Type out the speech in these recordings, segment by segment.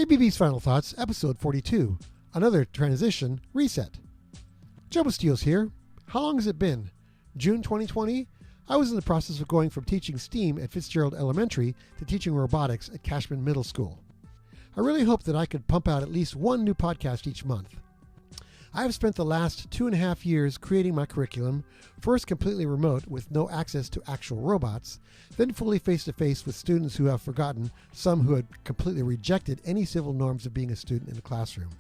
JBB's Final Thoughts, Episode 42, Another Transition Reset. Joe Bustillos here. How long has it been? June 2020? I was in the process of going from teaching STEAM at Fitzgerald Elementary to teaching robotics at Cashman Middle School. I really hoped that I could pump out at least one new podcast each month. I have spent the last 2.5 years creating my curriculum, first completely remote with no access to actual robots, then fully face-to-face with students who have forgotten, some who had completely rejected any civil norms of being a student in a classroom.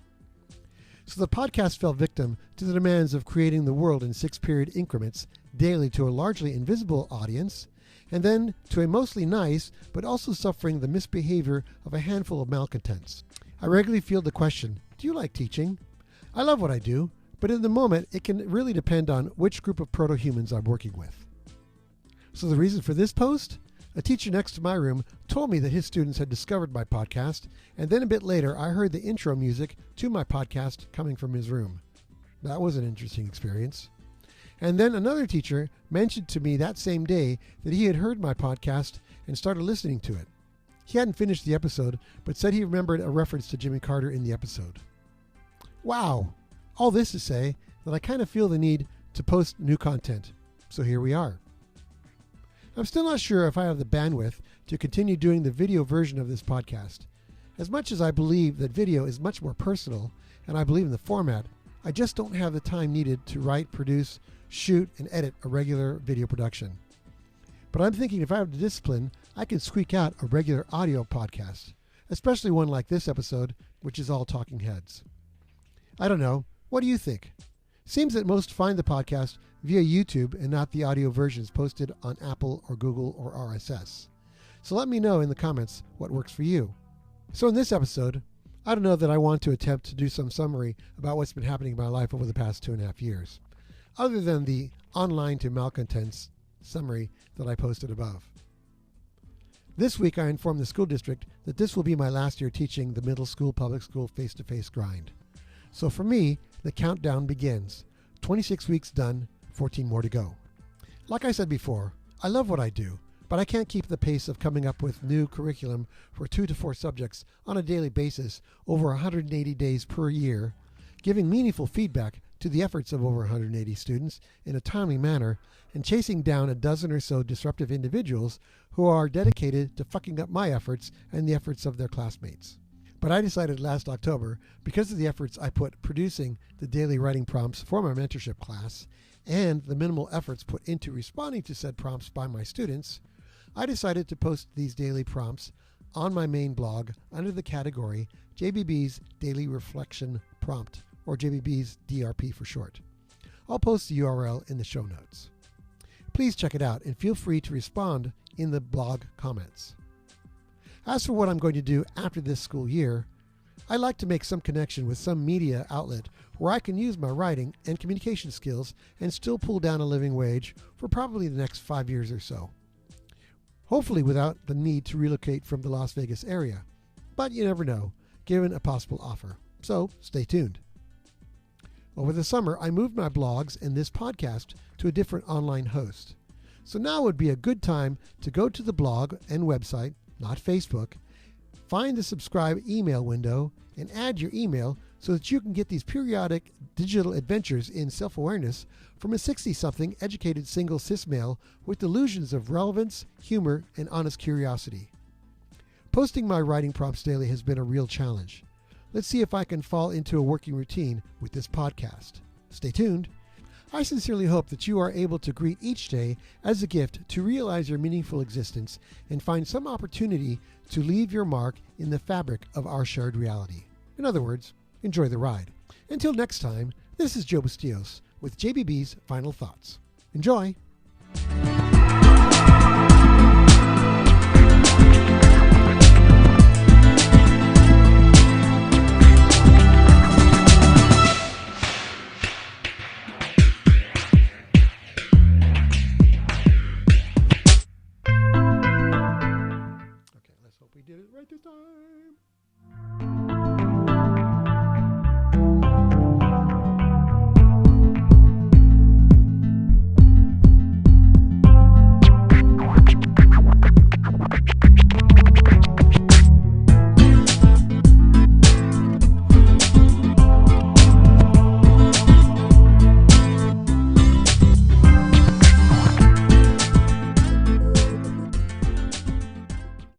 So the podcast fell victim to the demands of creating the world in 6-period increments daily to a largely invisible audience, and then to a mostly nice but also suffering the misbehavior of a handful of malcontents. I regularly field the question, do you like teaching? I love what I do, but in the moment it can really depend on which group of proto-humans I'm working with. So the reason for this post? A teacher next to my room told me that his students had discovered my podcast, and then a bit later I heard the intro music to my podcast coming from his room. That was an interesting experience. And then another teacher mentioned to me that same day that he had heard my podcast and started listening to it. He hadn't finished the episode, but said he remembered a reference to Jimmy Carter in the episode. Wow! All this to say that I kind of feel the need to post new content. So here we are. I'm still not sure if I have the bandwidth to continue doing the video version of this podcast. As much as I believe that video is much more personal, and I believe in the format, I just don't have the time needed to write, produce, shoot, and edit a regular video production. But I'm thinking if I have the discipline, I can squeak out a regular audio podcast, especially one like this episode, which is all talking heads. I don't know. What do you think? Seems that most find the podcast via YouTube and not the audio versions posted on Apple or Google or RSS. So let me know in the comments what works for you. So in this episode, I don't know that I want to attempt to do some summary about what's been happening in my life over the past 2.5 years, other than the online to malcontents summary that I posted above. This week I informed the school district that this will be my last year teaching the middle school public school face-to-face grind. So for me, the countdown begins. 26 weeks done, 14 more to go. Like I said before, I love what I do, but I can't keep the pace of coming up with new curriculum for 2 to 4 subjects on a daily basis over 180 days per year, giving meaningful feedback to the efforts of over 180 students in a timely manner, and chasing down a dozen or so disruptive individuals who are dedicated to fucking up my efforts and the efforts of their classmates. But I decided last October, because of the efforts I put producing the daily writing prompts for my mentorship class and the minimal efforts put into responding to said prompts by my students, I decided to post these daily prompts on my main blog under the category JBB's Daily Reflection Prompt, or JBB's DRP for short. I'll post the URL in the show notes. Please check it out and feel free to respond in the blog comments. As for what I'm going to do after this school year, I'd like to make some connection with some media outlet where I can use my writing and communication skills and still pull down a living wage for probably the next 5 years or so. Hopefully without the need to relocate from the Las Vegas area. But you never know, given a possible offer. So stay tuned. Over the summer, I moved my blogs and this podcast to a different online host. So now would be a good time to go to the blog and website, not Facebook, find the subscribe email window and add your email so that you can get these periodic digital adventures in self-awareness from a 60-something educated single cis male with delusions of relevance, humor, and honest curiosity. Posting my writing prompts daily has been a real challenge. Let's see if I can fall into a working routine with this podcast. Stay tuned. I sincerely hope that you are able to greet each day as a gift to realize your meaningful existence and find some opportunity to leave your mark in the fabric of our shared reality. In other words, enjoy the ride. Until next time, this is Joe Bustillos with JBB's Final Thoughts. Enjoy!